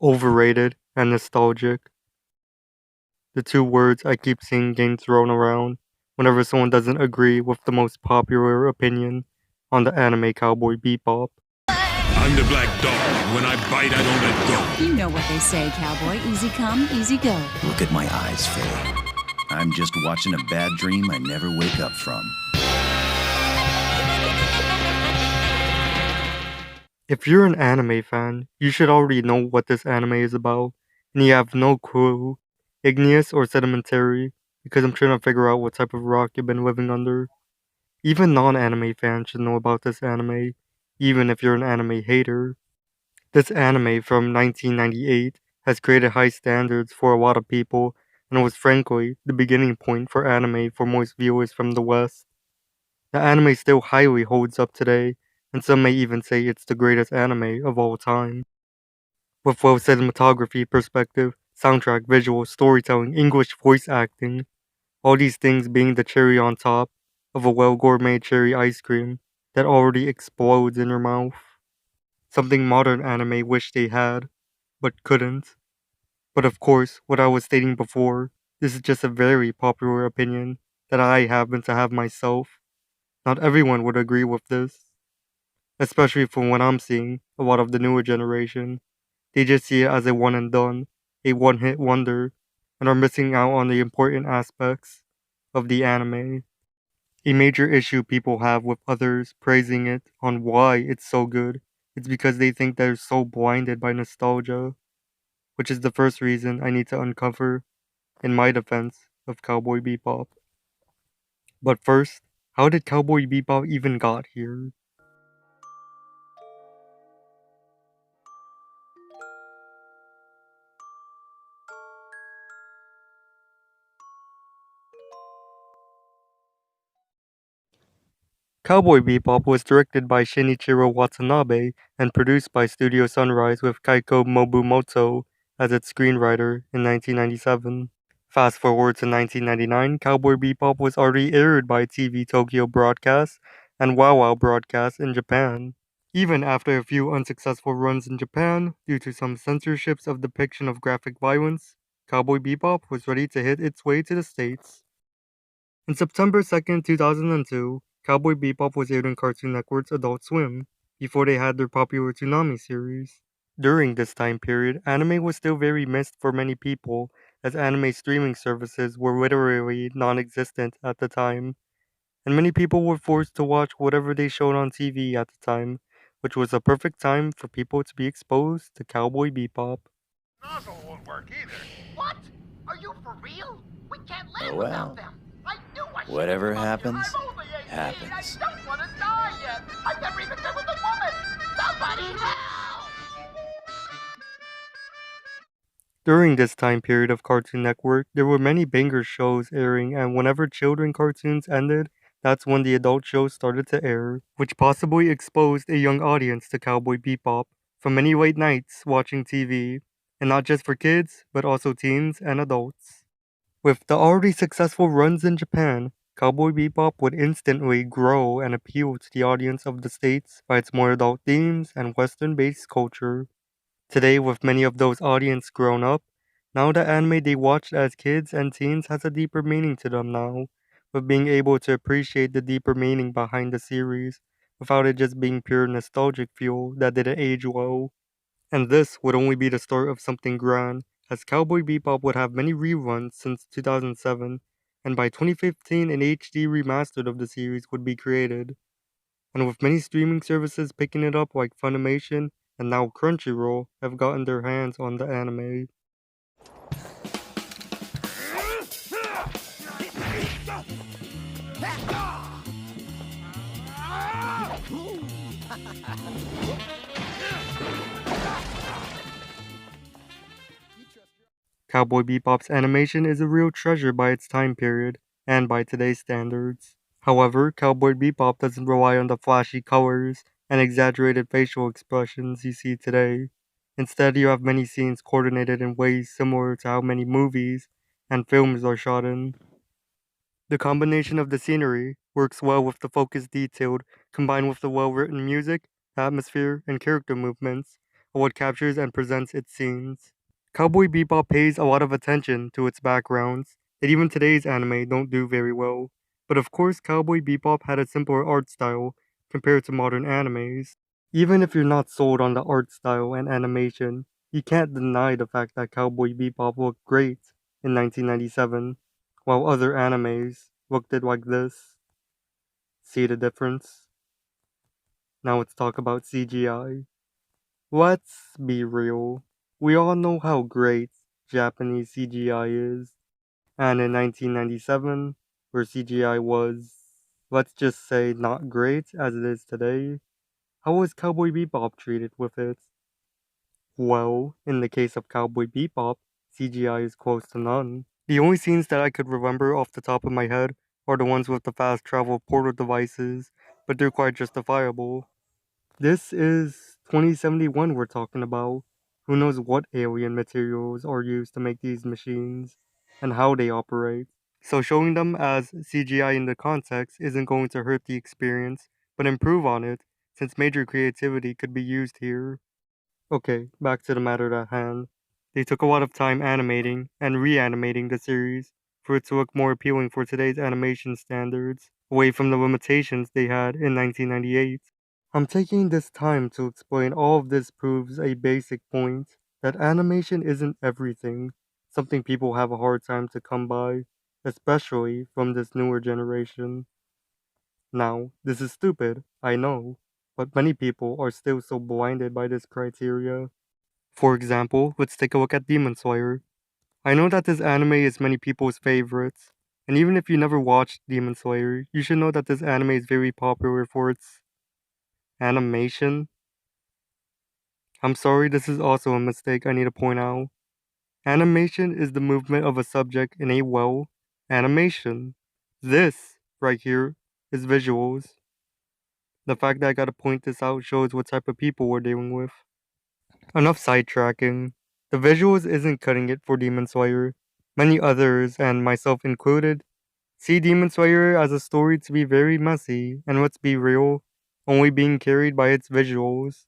Overrated and nostalgic. The two words I keep seeing getting thrown around whenever someone doesn't agree with the most popular opinion on the anime Cowboy Bebop. I'm the black dog. When I bite, I don't let go. You know what they say, cowboy. Easy come, easy go. Look at my eyes, Faye. I'm just watching a bad dream I never wake up from. If you're an anime fan, you should already know what this anime is about, and you have no clue, igneous or sedimentary, because I'm trying to figure out what type of rock you've been living under. Even non-anime fans should know about this anime, even if you're an anime hater. This anime from 1998 has created high standards for a lot of people, and was frankly the beginning point for anime for most viewers from the West. The anime still highly holds up today, and some may even say it's the greatest anime of all time. With well cinematography, perspective, soundtrack, visuals, storytelling, English voice acting, all these things being the cherry on top of a well gourmet cherry ice cream that already explodes in your mouth. Something modern anime wish they had, but couldn't. But of course, what I was stating before, this is just a very popular opinion that I happen to have myself. Not everyone would agree with this, especially from what I'm seeing, a lot of the newer generation. They just see it as a one and done, a one hit wonder, and are missing out on the important aspects of the anime. A major issue people have with others praising it on why it's so good is because they think they're so blinded by nostalgia, which is the first reason I need to uncover in my defense of Cowboy Bebop. But first, how did Cowboy Bebop even got here? Cowboy Bebop was directed by Shinichiro Watanabe and produced by Studio Sunrise with Kaiko Mobumoto as its screenwriter in 1997. Fast forward to 1999, Cowboy Bebop was already aired by TV Tokyo Broadcast and WoW WoW Broadcast in Japan. Even after a few unsuccessful runs in Japan due to some censorships of depiction of graphic violence, Cowboy Bebop was ready to hit its way to the States. On September 2nd, 2002, Cowboy Bebop was aired on Cartoon Network's Adult Swim, before they had their popular Toonami series. During this time period, anime was still very missed for many people, as anime streaming services were literally non-existent at the time, and many people were forced to watch whatever they showed on TV at the time, which was a perfect time for people to be exposed to Cowboy Bebop. Nozzle won't work either. What? Are you for real? We can't live Oh, well. without them. I knew I should Whatever have loved you. happens, I'm only 18. happens. I don't want to die yet. I've never even been with a woman. Somebody help! During this time period of Cartoon Network, there were many banger shows airing, and whenever children cartoons ended, that's when the adult shows started to air, which possibly exposed a young audience to Cowboy Bebop from many late nights watching TV, and not just for kids, but also teens and adults. With the already successful runs in Japan, Cowboy Bebop would instantly grow and appeal to the audience of the States by its more adult themes and Western-based culture. Today, with many of those audience grown up, now the anime they watched as kids and teens has a deeper meaning to them now, with being able to appreciate the deeper meaning behind the series, without it just being pure nostalgic fuel that didn't age well. And this would only be the start of something grand, as Cowboy Bebop would have many reruns since 2007, and by 2015 an HD remastered of the series would be created. And with many streaming services picking it up like Funimation and now Crunchyroll have gotten their hands on the anime. Cowboy Bebop's animation is a real treasure by its time period, and by today's standards. However, Cowboy Bebop doesn't rely on the flashy colors and exaggerated facial expressions you see today. Instead, you have many scenes coordinated in ways similar to how many movies and films are shot in. The combination of the scenery works well with the focused detailed, combined with the well-written music, atmosphere, and character movements, how it captures and presents its scenes. Cowboy Bebop pays a lot of attention to its backgrounds that even today's anime don't do very well. But of course, Cowboy Bebop had a simpler art style compared to modern animes. Even if you're not sold on the art style and animation, you can't deny the fact that Cowboy Bebop looked great in 1997, while other animes looked it like this. See the difference? Now let's talk about CGI. Let's be real. We all know how great Japanese CGI is. And in 1997, where CGI was, let's just say, not great as it is today, how was Cowboy Bebop treated with it? Well, in the case of Cowboy Bebop, CGI is close to none. The only scenes that I could remember off the top of my head are the ones with the fast travel portal devices, but they're quite justifiable. This is 2071 we're talking about. Who knows what alien materials are used to make these machines and how they operate. So showing them as CGI in the context isn't going to hurt the experience, but improve on it, since major creativity could be used here. Okay, back to the matter at hand. They took a lot of time animating and reanimating the series for it to look more appealing for today's animation standards, away from the limitations they had in 1998. I'm taking this time to explain all of this proves a basic point that animation isn't everything, something people have a hard time to come by, especially from this newer generation. Now, this is stupid, I know, but many people are still so blinded by this criteria. For example, let's take a look at Demon Slayer. I know that this anime is many people's favorites, and even if you never watched Demon Slayer, you should know that this anime is very popular for its animation. I'm sorry, this is also a mistake I need to point out. Animation is the movement of a subject in a animation. This, right here, is visuals. The fact that I gotta point this out shows what type of people we're dealing with. Enough sidetracking. The visuals isn't cutting it for Demon Slayer. Many others, and myself included, see Demon Slayer as a story to be very messy, and let's be real, only being carried by its visuals.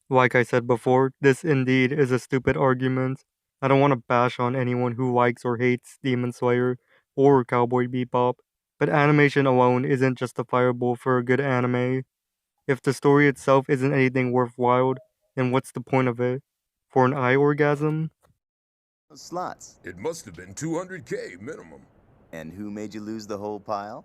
Like I said before, this indeed is a stupid argument. I don't want to bash on anyone who likes or hates Demon Slayer or Cowboy Bebop, but animation alone isn't justifiable for a good anime. If the story itself isn't anything worthwhile, then what's the point of it? For an eye orgasm? Slots. It must have been 200K minimum. And who made you lose the whole pile?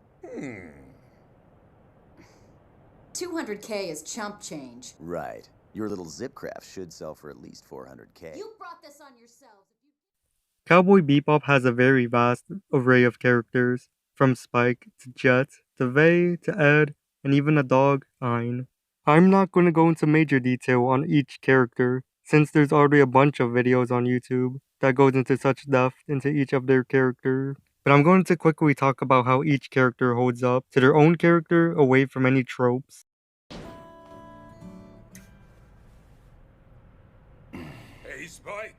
200K is chump change. Right. Your little Zipcraft should sell for at least 400K. You brought this on yourselves. Cowboy Bebop has a very vast array of characters, from Spike to Jet to Vay to Ed, and even a dog, Ein. I'm not going to go into major detail on each character, since there's already a bunch of videos on YouTube that goes into such depth into each of their characters. But I'm going to quickly talk about how each character holds up to their own character away from any tropes. Hey, Spike.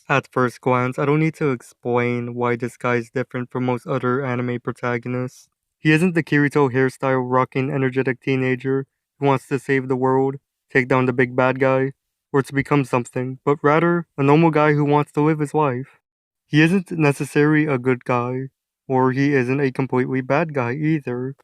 At first glance, I don't need to explain why this guy is different from most other anime protagonists. He isn't the Kirito hairstyle rocking energetic teenager who wants to save the world, take down the big bad guy, or to become something, but rather a normal guy who wants to live his life. He isn't necessarily a good guy, or he isn't a completely bad guy either.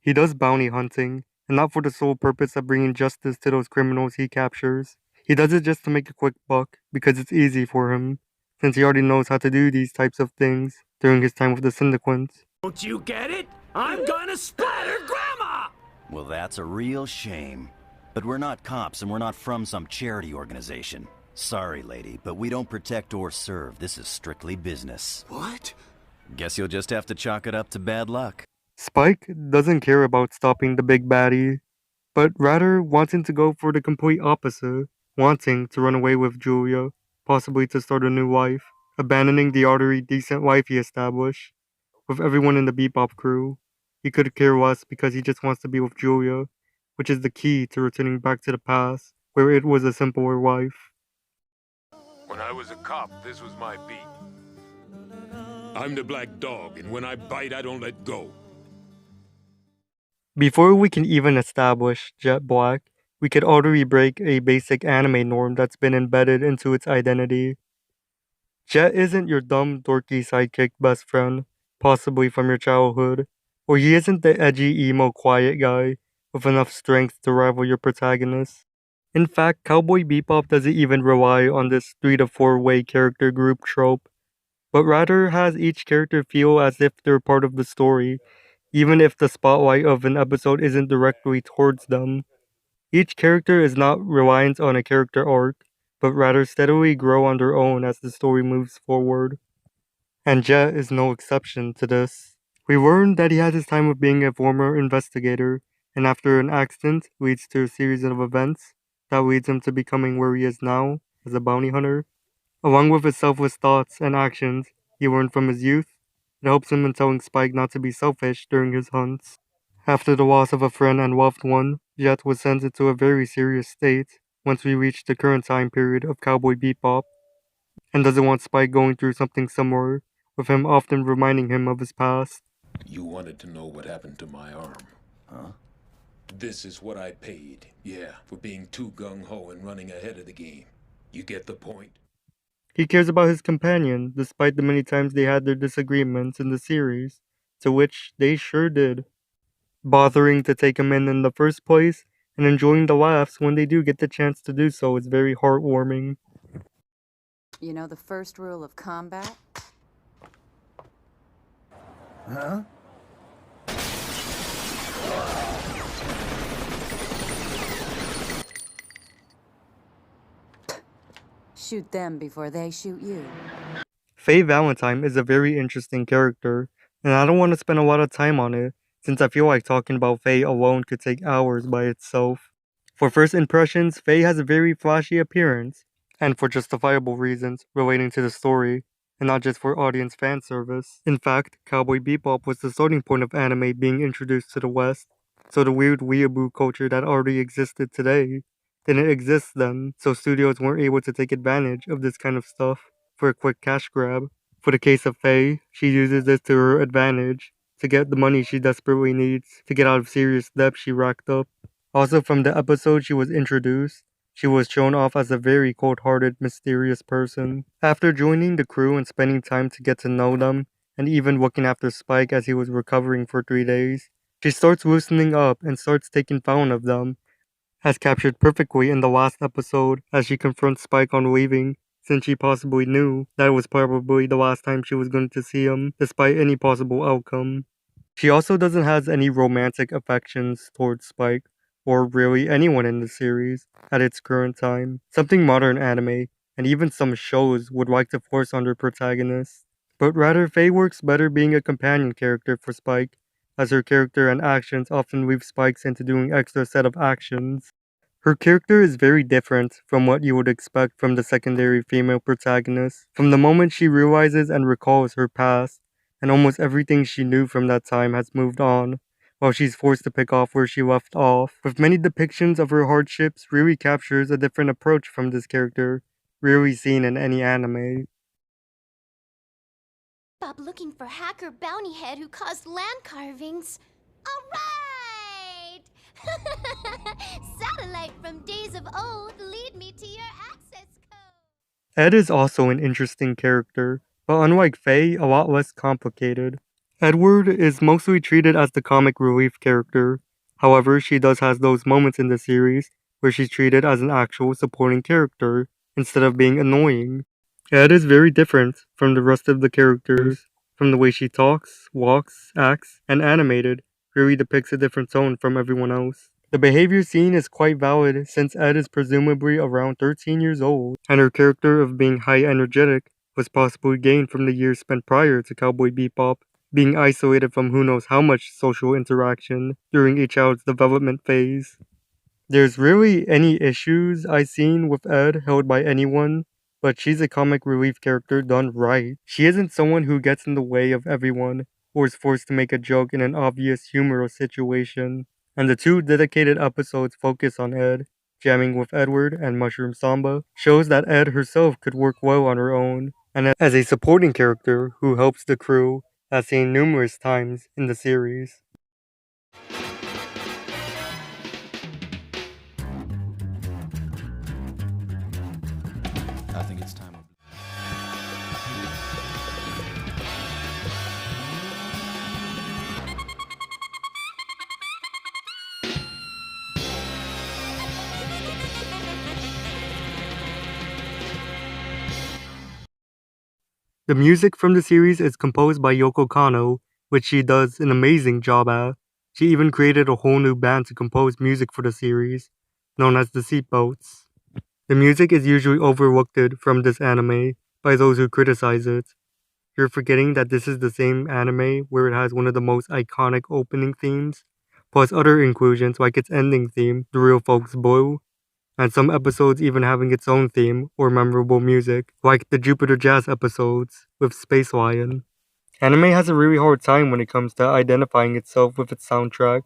He does bounty hunting, and not for the sole purpose of bringing justice to those criminals he captures. He does it just to make a quick buck, because it's easy for him, since he already knows how to do these types of things during his time with the Syndicant. Don't you get it? I'm gonna splatter Grandma! Well, that's a real shame. But we're not cops and we're not from some charity organization. Sorry, lady, but we don't protect or serve. This is strictly business. What? Guess you'll just have to chalk it up to bad luck. Spike doesn't care about stopping the big baddie, but rather wanting to go for the complete opposite, wanting to run away with Julia, possibly to start a new life, abandoning the already decent life he established with everyone in the Bebop crew. He could care less because he just wants to be with Julia, which is the key to returning back to the past, where it was a simpler life. When I was a cop, this was my beat. I'm the black dog, and when I bite, I don't let go. Before we can even establish Jet Black, we could already break a basic anime norm that's been embedded into its identity. Jet isn't your dumb, dorky sidekick best friend, possibly from your childhood, or he isn't the edgy, emo, quiet guy with enough strength to rival your protagonist. In fact, Cowboy Bebop doesn't even rely on this 3 to 4-way character group trope, but rather has each character feel as if they're part of the story, even if the spotlight of an episode isn't directly towards them. Each character is not reliant on a character arc, but rather steadily grow on their own as the story moves forward. And Jet is no exception to this. We learn that he has his time of being a former investigator, and after an accident leads to a series of events that leads him to becoming where he is now as a bounty hunter. Along with his selfless thoughts and actions he learned from his youth, it helps him in telling Spike not to be selfish during his hunts. After the loss of a friend and loved one, Jet was sent into a very serious state once we reached the current time period of Cowboy Bebop, and doesn't want Spike going through something similar, with him often reminding him of his past. You wanted to know what happened to my arm. Huh? This is what I paid, yeah, for being too gung-ho and running ahead of the game. You get the point? He cares about his companion, despite the many times they had their disagreements in the series, to which they sure did. Bothering to take him in the first place, and enjoying the laughs when they do get the chance to do so is very heartwarming. You know the first rule of combat? Huh? Shoot them before they shoot you. Faye Valentine is a very interesting character, and I don't want to spend a lot of time on it, since I feel like talking about Faye alone could take hours by itself. For first impressions, Faye has a very flashy appearance, and for justifiable reasons relating to the story, and not just for audience fan service. In fact, Cowboy Bebop was the starting point of anime being introduced to the West, so the weird weeaboo culture that already existed today didn't exist then, so studios weren't able to take advantage of this kind of stuff for a quick cash grab. For the case of Faye, she uses this to her advantage to get the money she desperately needs to get out of serious debt she racked up. Also, from the episode she was introduced, she was shown off as a very cold-hearted, mysterious person. After joining the crew and spending time to get to know them, and even looking after Spike as he was recovering for 3 days, she starts loosening up and starts taking fun of them, as captured perfectly in the last episode as she confronts Spike on leaving, since she possibly knew that it was probably the last time she was going to see him, despite any possible outcome. She also doesn't have any romantic affections towards Spike, or really anyone in the series, at its current time, something modern anime, and even some shows would like to force on their protagonists. But rather, Faye works better being a companion character for Spike, as her character and actions often weave Spikes into doing extra set of actions. Her character is very different from what you would expect from the secondary female protagonist, from the moment she realizes and recalls her past, and almost everything she knew from that time has moved on, while she's forced to pick off where she left off. With many depictions of her hardships, really captures a different approach from this character, rarely seen in any anime. Bob looking for hacker bounty head who caused land carvings. All right! Satellite from days of old, lead me to your access code. Ed is also an interesting character, but unlike Faye, a lot less complicated. Edward is mostly treated as the comic relief character. However, she does have those moments in the series where she's treated as an actual supporting character instead of being annoying. Ed is very different from the rest of the characters, from the way she talks, walks, acts, and animated, really depicts a different tone from everyone else. The behavior seen is quite valid since Ed is presumably around 13 years old, and her character of being high energetic was possibly gained from the years spent prior to Cowboy Bebop, being isolated from who knows how much social interaction during a child's development phase. There's really any issues I've seen with Ed held by anyone, but she's a comic relief character done right. She isn't someone who gets in the way of everyone, or is forced to make a joke in an obvious humorous situation. And the 2 dedicated episodes focus on Ed, jamming with Edward and Mushroom Samba, shows that Ed herself could work well on her own, and as a supporting character who helps the crew, as seen numerous times in the series. The music from the series is composed by Yoko Kanno, which she does an amazing job at. She even created a whole new band to compose music for the series, known as the Seatboats. The music is usually overlooked from this anime by those who criticize it. You're forgetting that this is the same anime where it has one of the most iconic opening themes, plus other inclusions like its ending theme, The Real Folks Blue, and some episodes even having its own theme or memorable music, like the Jupiter Jazz episodes with Space Lion. Anime has a really hard time when it comes to identifying itself with its soundtrack,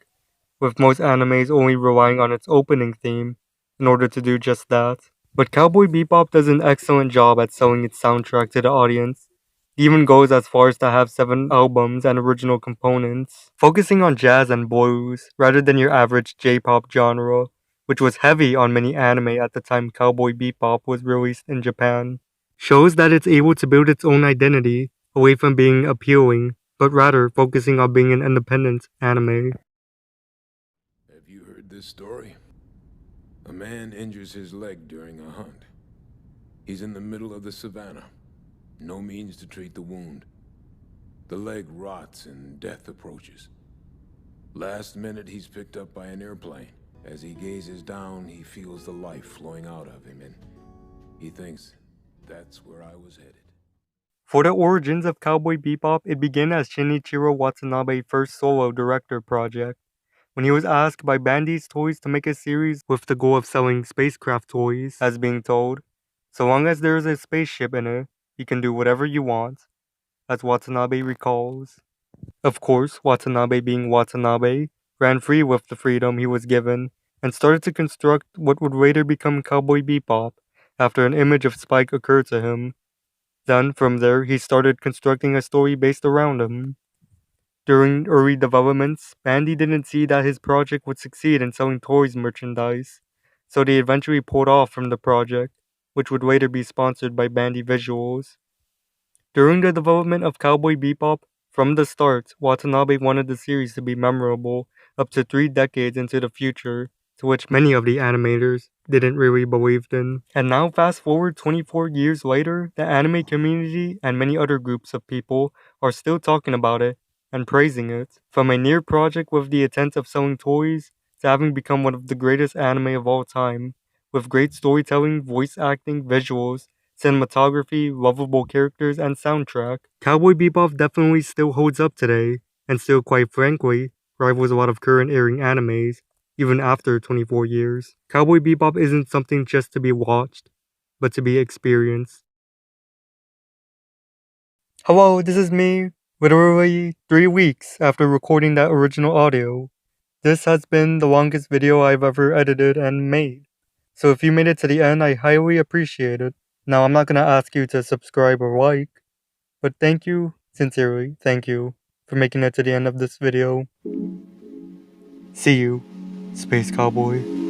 with most animes only relying on its opening theme in order to do just that. But Cowboy Bebop does an excellent job at selling its soundtrack to the audience. It even goes as far as to have 7 albums and original components, focusing on jazz and blues rather than your average J-pop genre, which was heavy on many anime at the time Cowboy Bebop was released in Japan. Shows that it's able to build its own identity away from being appealing, but rather focusing on being an independent anime. Have you heard this story? A man injures his leg during a hunt. He's in the middle of the savannah. No means to treat the wound. The leg rots and death approaches. Last minute, he's picked up by an airplane. As he gazes down, he feels the life flowing out of him, and he thinks, that's where I was headed. For the origins of Cowboy Bebop, it began as Shinichiro Watanabe's first solo director project, when he was asked by Bandai's Toys to make a series with the goal of selling spacecraft toys, as being told, so long as there is a spaceship in it, you can do whatever you want, as Watanabe recalls. Of course, Watanabe being Watanabe, ran free with the freedom he was given, and started to construct what would later become Cowboy Bebop, after an image of Spike occurred to him. Then, from there, he started constructing a story based around him. During early developments, Bandai didn't see that his project would succeed in selling toys merchandise, so they eventually pulled off from the project, which would later be sponsored by Bandai Visuals. During the development of Cowboy Bebop, from the start, Watanabe wanted the series to be memorable up to 3 decades into the future, to which many of the animators didn't really believe in. And now fast forward 24 years later, the anime community and many other groups of people are still talking about it and praising it. From a near project with the intent of selling toys, to having become one of the greatest anime of all time, with great storytelling, voice acting, visuals, cinematography, lovable characters, and soundtrack. Cowboy Bebop definitely still holds up today, and still quite frankly, rivals a lot of current airing animes, even after 24 years. Cowboy Bebop isn't something just to be watched, but to be experienced. Hello, this is me, literally 3 weeks after recording that original audio. This has been the longest video I've ever edited and made, so if you made it to the end, I highly appreciate it. Now, I'm not gonna ask you to subscribe or like, but thank you, sincerely, thank you, for making it to the end of this video. See you, Space Cowboy.